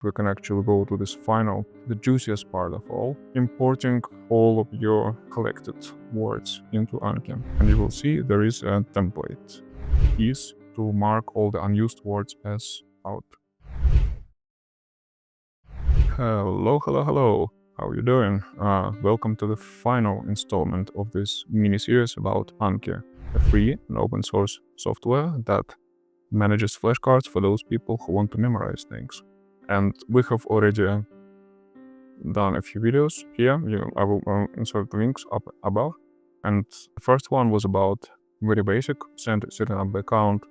we can actually go to this final, the juiciest part of all, importing all of your collected words into Anki. And you will see there is a template. Is to mark all the unused words as out. Hello. How are you doing? Welcome to the final installment of this mini-series about Anki, a free and open source software that manages flashcards for those people who want to memorize things. And we have already done a few videos here. I will insert the links up above. And the first one was about very basic, setting up the account,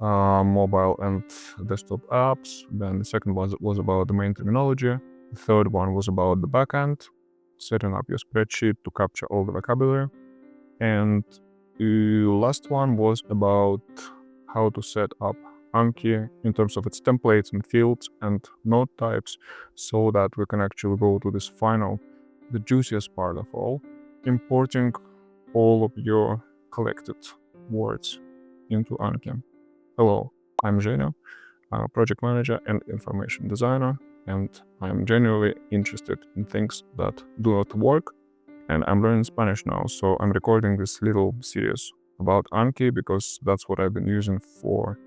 mobile and desktop apps. Then the second one was about the main terminology. The third one was about the backend, setting up your spreadsheet to capture all the vocabulary. And the last one was about how to set up Anki in terms of its templates and fields and node types, so that we can actually go to this final, the juiciest part of all, importing all of your collected words into Anki. Hello, I'm Zhenya. I'm a project manager and information designer, and I'm genuinely interested in things that do not work, and I'm learning Spanish now, so I'm recording this little series about Anki because that's what I've been using for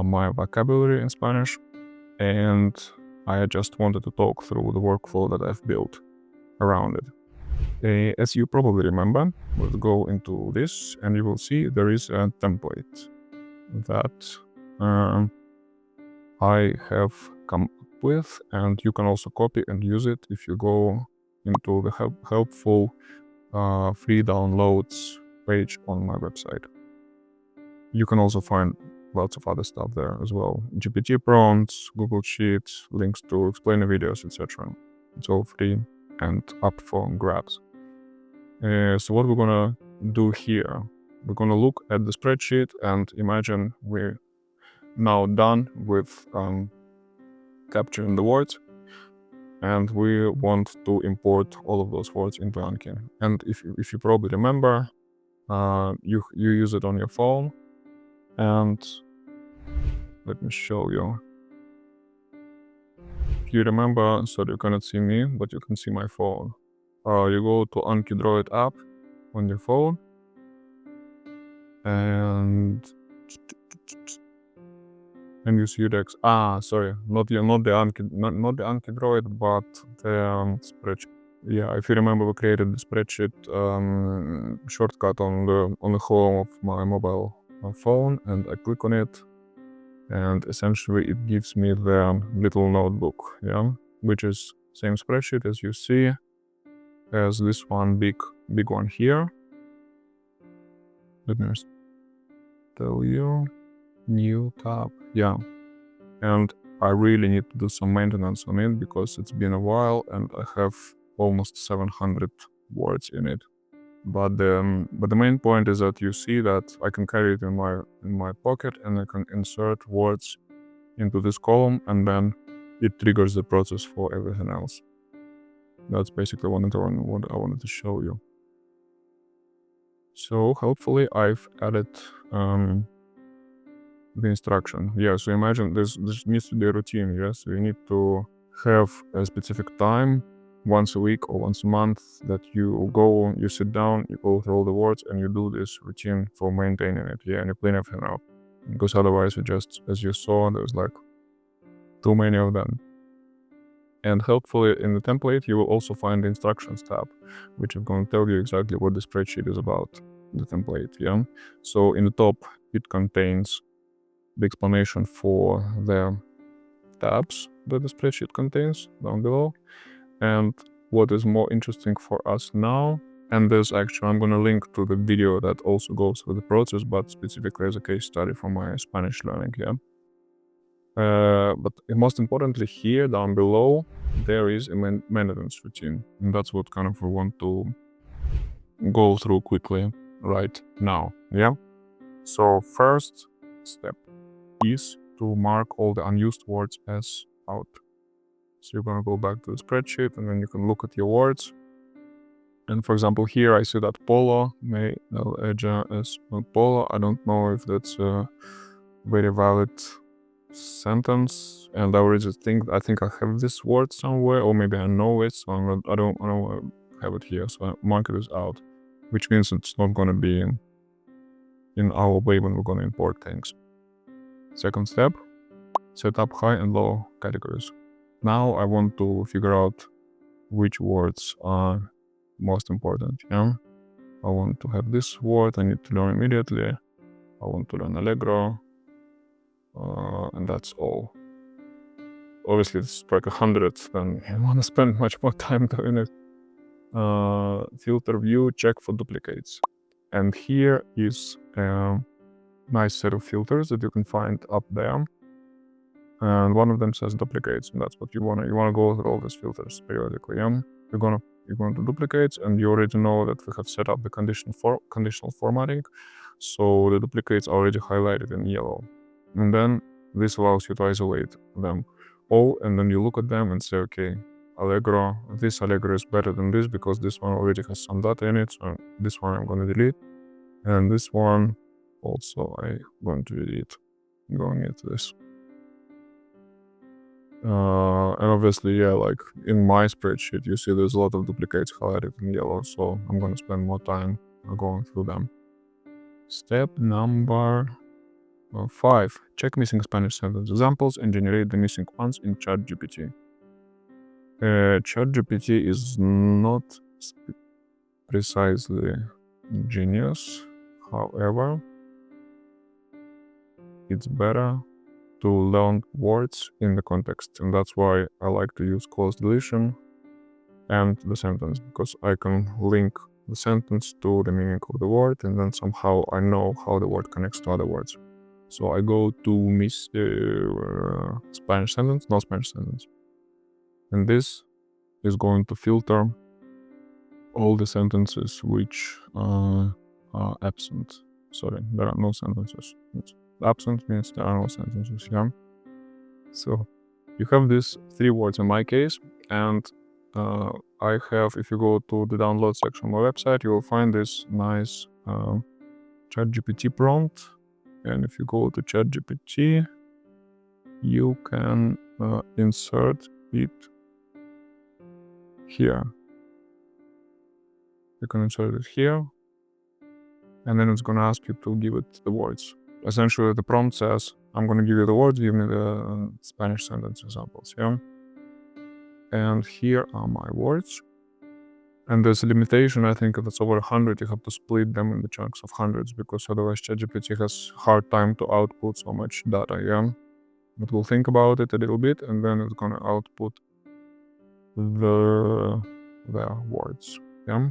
my vocabulary in Spanish, and I just wanted to talk through the workflow that I've built around it. As you probably remember, we'll go into this and you will see there is a template that I have come up with, and you can also copy and use it if you go into the helpful free downloads page on my website. You can also find lots of other stuff there as well. GPT prompts, Google Sheets, links to explainer videos, etc. It's all free and up for grabs. So what we're gonna do here, we're gonna look at the spreadsheet and imagine we're now done with capturing the words, and we want to import all of those words into Anki. And if you probably remember, you use it on your phone. And let me show you. If you remember, so you cannot see me, but you can see my phone. You go to Anki Droid app on your phone, and you see the sorry, not the Anki Droid, but the spreadsheet. Yeah, if you remember, we created the spreadsheet shortcut on the home of my mobile phone, and I click on it, and essentially it gives me the little notebook, which is same spreadsheet as you see, as this one big one here. Let me tell you, new tab, and I really need to do some maintenance on it because it's been a while and I have almost 700 words in it. But the main point is that you see that I can carry it in my pocket, and I can insert words into this column, and then it triggers the process for everything else. That's basically what I wanted to show you. So hopefully I've added the instruction. So imagine this needs to be a routine. So you need to have a specific time, once a week or once a month, that you sit down, you go through all the words, and you do this routine for maintaining it, and you clean everything up. Because otherwise, you just, as you saw, there's like too many of them. And hopefully in the template, you will also find the instructions tab, which is going to tell you exactly what the spreadsheet is about, the template, So in the top, it contains the explanation for the tabs that the spreadsheet contains down below. And what is more interesting for us now, and there's actually, I'm going to link to the video that also goes through the process, but specifically as a case study for my Spanish learning, But most importantly, here down below, there is a maintenance routine, and that's what kind of we want to go through quickly right now, So first step is to mark all the unused words as out. So you're gonna go back to the spreadsheet, and then you can look at your words. And for example, here I see that polo, may as polo. I don't know if that's a very valid sentence, and I already I think I have this word somewhere, or maybe I know it, so I don't have it here, so I mark it as out, which means it's not gonna be in our way when we're gonna import things. Second step, set up high and low categories. Now I want to figure out which words are most important. Yeah, I want to have this word I need to learn immediately. I want to learn Allegro, and that's all. Obviously, it's like 100, then I want to spend much more time doing it. Filter view, check for duplicates. And here is a nice set of filters that you can find up there. And one of them says duplicates, and that's what you want to go through all these filters periodically. Yeah? You're going to duplicates, and you already know that we have set up the conditional formatting, so the duplicates are already highlighted in yellow. And then this allows you to isolate them all, and then you look at them and say, okay, Allegro, this Allegro is better than this because this one already has some data in it, so this one I'm going to delete, and this one also I'm going to delete, going into this. And obviously, yeah, like in my spreadsheet, you see there's a lot of duplicates highlighted in yellow, so I'm going to spend more time going through them. Step number 5. Check missing Spanish sentence examples and generate the missing ones in ChargeGPT. ChargeGPT is not precisely genius, however, it's better to learn words in the context, and that's why I like to use close deletion and the sentence, because I can link the sentence to the meaning of the word, and then somehow I know how the word connects to other words. So I go to Spanish sentence, no Spanish sentence, and this is going to filter all the sentences which are absent. Sorry, there are no sentences. Absent means there are no sentences, yeah? So you have these 3 words in my case, and I have, if you go to the download section of my website, you will find this nice ChatGPT prompt. And if you go to ChatGPT, you can insert it here. You can insert it here, and then it's going to ask you to give it the words. Essentially, the prompt says, I'm going to give you the words, give me the Spanish sentence examples, yeah? And here are my words. And there's a limitation, I think if it's over 100, you have to split them in the chunks of hundreds, because otherwise ChatGPT has hard time to output so much data, yeah? But we'll think about it a little bit, and then it's going to output the words, yeah?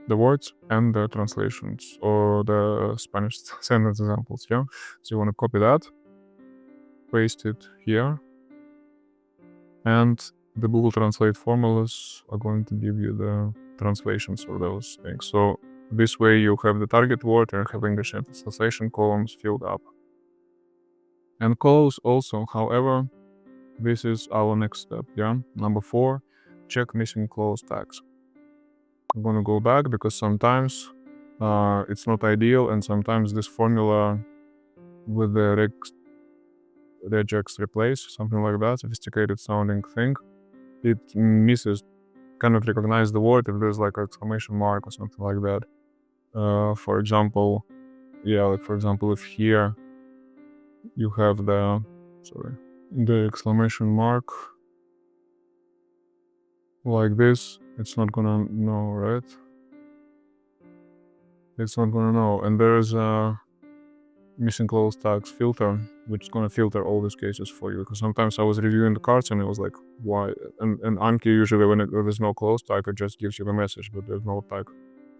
The words and the translations, or the Spanish sentence examples, yeah? So you want to copy that, paste it here, and the Google Translate formulas are going to give you the translations for those things. So this way you have the target word and have English translation columns filled up. And close also, however, this is our next step, yeah? Number 4, check missing clause tags. I'm gonna go back because sometimes it's not ideal, and sometimes this formula with the regex replace, something like that, sophisticated sounding thing, it cannot recognize the word if there's like an exclamation mark or something like that. For example, if here you have the exclamation mark like this, it's not gonna know, right? It's not gonna know. And there's a missing clause tags filter, which is gonna filter all these cases for you. Because sometimes I was reviewing the cards and it was like, why? And Anki usually when there's no clause tag, it just gives you the message, but there's no tag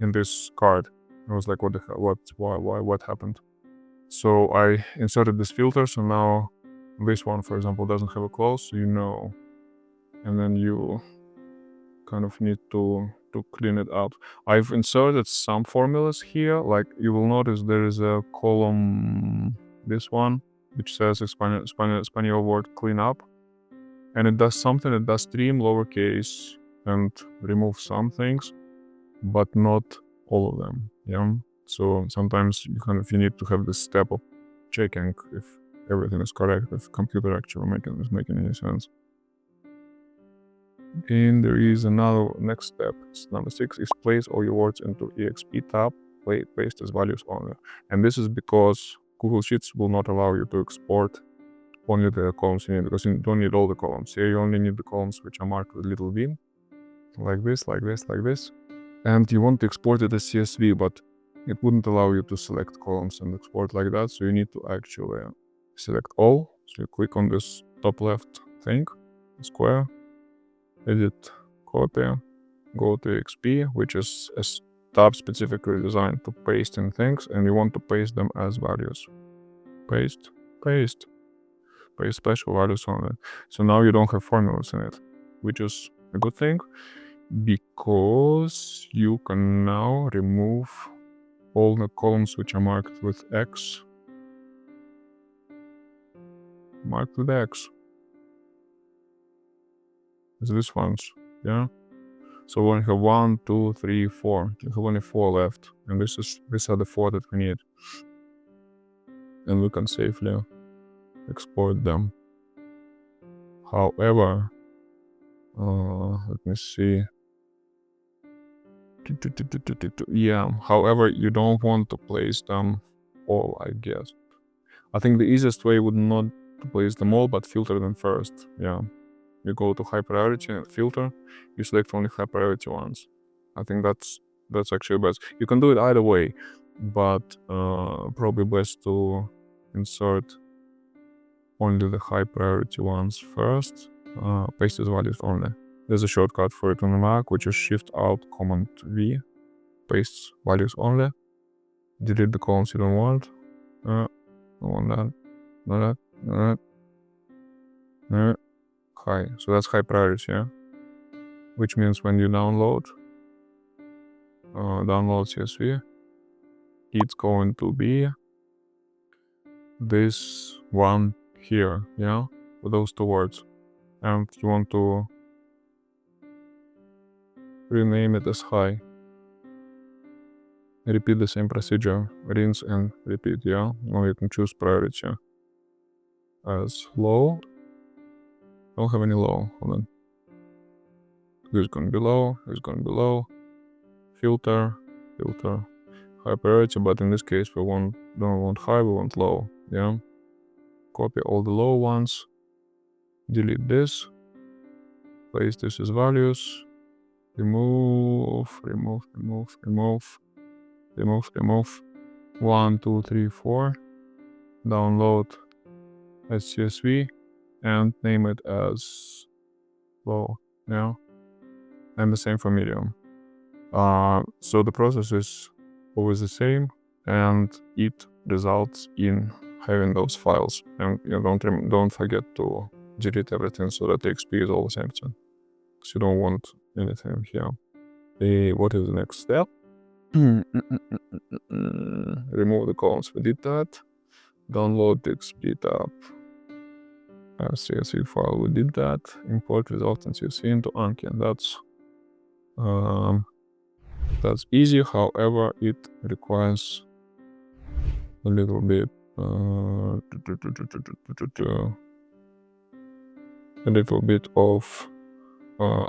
in this card. I was like, what the hell? What happened? So I inserted this filter, so now this one, for example, doesn't have a clause, so you know. And then you kind of need to clean it up. I've inserted some formulas here, like you will notice there is a column, this one, which says Espanol word cleanup. And it does something, it does trim lowercase and remove some things, but not all of them, yeah? So sometimes you need to have this step of checking if everything is correct, if the computer actually is making any sense. And there is another next step. It's number 6 is place all your words into EXP tab, paste as values only. And this is because Google Sheets will not allow you to export only the columns you need, because you don't need all the columns. Here you only need the columns which are marked with little v, like this, like this, like this. And you want to export it as CSV, but it wouldn't allow you to select columns and export like that. So you need to actually select all. So you click on this top left thing, square, edit, copy, go to EXP, which is a tab specifically designed to paste in things, and you want to paste them as values. Paste, paste, paste special values only. So now you don't have formulas in it, which is a good thing, because you can now remove all the columns which are marked with X. Marked with X. It's these ones, yeah? So we only have 1, 2, 3, 4. You have only 4 left. And these are the 4 that we need. And we can safely export them. However, let me see. Yeah, however, you don't want to place them all, I guess. I think the easiest way would not to place them all, but filter them first. Yeah. You go to high priority and filter, you select only high priority ones. I think that's actually best. You can do it either way, but probably best to insert only the high priority ones first, paste as values only. There's a shortcut for it on the Mac, which is Shift Alt Command V, paste values only, delete the columns you don't want. Don't want that, not that. High, so that's high priority, yeah? Which means when you download CSV, it's going to be this one here, yeah? With those 2 words. And you want to rename it as high. Repeat the same procedure, rinse and repeat, yeah? Now you can choose priority as low. Don't have any low, hold on. This is going to be low, this is going to be low. Filter, high priority, but in this case we don't want high, we want low, yeah? Copy all the low ones, delete this, place this as values, remove. 1, 2, 3, 4, download as CSV, and name it as low, yeah? And the same for medium. So the process is always the same, and it results in having those files. And you don't forget to delete everything so that the EXP is always empty, because you don't want anything here. What is the next step? Remove the columns. We did that. Download the EXP tab. CSV file. We did that. Import results and CSV into Anki, and that's easy. However, it requires a little bit of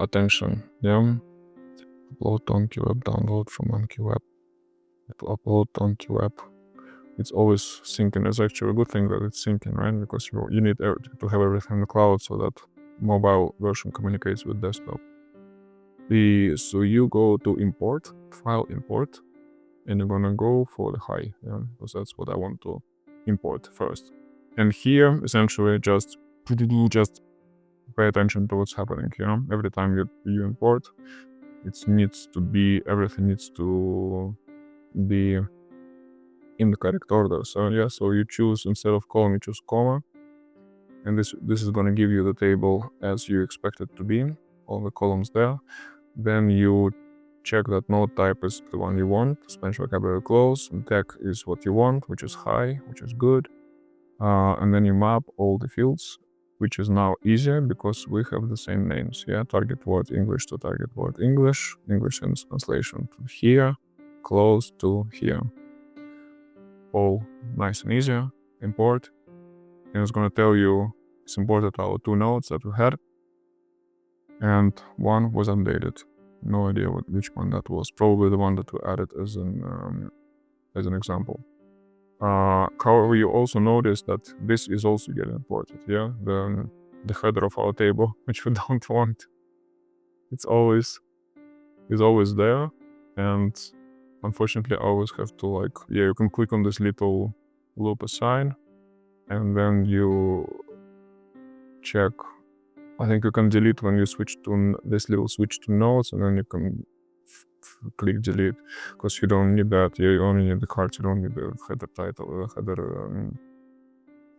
attention, yeah? Upload to Anki web, download from Anki web, upload to Anki web. It's always syncing. It's actually a good thing that it's syncing, right? Because you need to have everything in the cloud so that mobile version communicates with desktop. So you go to import, file import, and you're gonna go for the high, yeah? Because that's what I want to import first. And here, essentially, just pay attention to what's happening, you know? Every time you import, everything needs to be in the correct order. So yeah, so you choose, instead of column, you choose comma, and this is going to give you the table as you expect it to be, all the columns there. Then you check that node type is the one you want, Spanish vocabulary close, and tag is what you want, which is high, which is good. And then you map all the fields, which is now easier because we have the same names, yeah? Target word English to target word English, English and translation to here, close to here. All nice and easy. Import. and it's going to tell you it's imported our 2 nodes that we had, and one was updated. No idea which one that was. Probably the one that we added as an example. However, you also notice that this is also getting imported. Yeah, the header of our table, which we don't want. It's always there, and unfortunately, I always have to you can click on this little loop assign, and then you check. I think you can delete when you switch to this little switch to nodes, and then you can click delete, because you don't need that. You only need the cards. You don't need the header title, header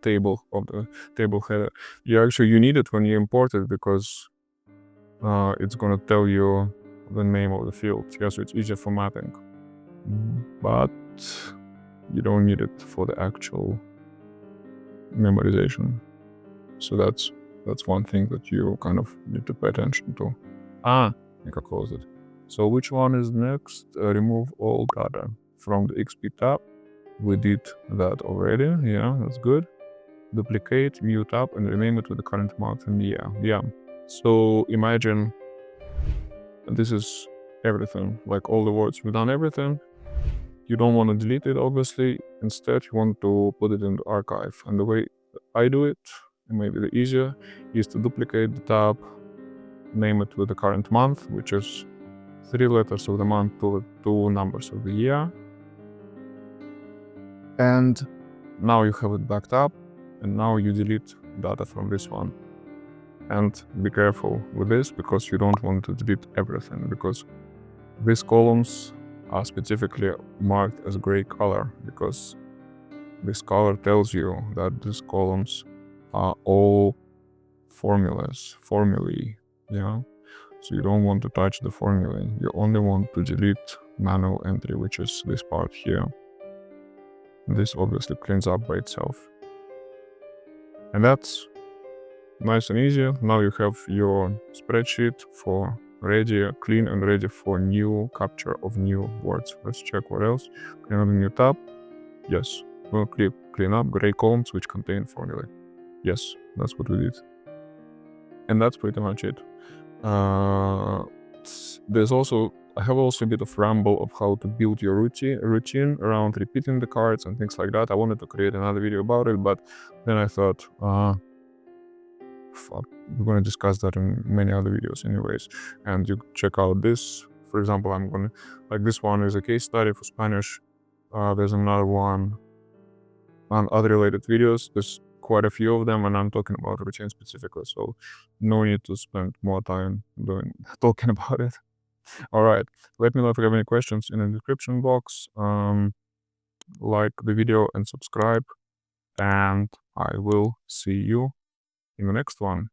table of the table header. You need it when you import it, because it's gonna tell you the name of the field. Yeah, so it's easier for mapping, but you don't need it for the actual memorization. So that's one thing that you kind of need to pay attention to. I think I closed it. So which one is next? Remove all data from the EXP tab. We did that already. Yeah, that's good. Duplicate, view tab, and rename it with the current month and year. Yeah. So imagine this is everything, like all the words. We've done everything. You don't want to delete it, obviously. Instead, you want to put it in the archive. And the way I do it, and maybe the easier, is to duplicate the tab, name it with the current month, which is 3 letters of the month to 2 numbers of the year. And now you have it backed up, and now you delete data from this one. And be careful with this, because you don't want to delete everything, because these columns are specifically marked as gray color, because this color tells you that these columns are all formulae, yeah? So you don't want to touch the formulae. You only want to delete manual entry, which is this part here. This obviously cleans up by itself. And that's nice and easy. Now you have your spreadsheet clean and ready for new capture of new words. Let's check what else. Clean up a new tab. Yes. We'll clean up gray columns which contain formulae. Yes, that's what we did. And that's pretty much it. I have also a bit of ramble of how to build your routine around repeating the cards and things like that. I wanted to create another video about it, but then I thought, fuck, we're gonna discuss that in many other videos anyways. And you check out this. For example, this one is a case study for Spanish. There's another one on other related videos. There's quite a few of them, and I'm talking about routine specifically, so no need to spend more time talking about it. All right, let me know if you have any questions in the description box. Like the video and subscribe, and I will see you in the next one.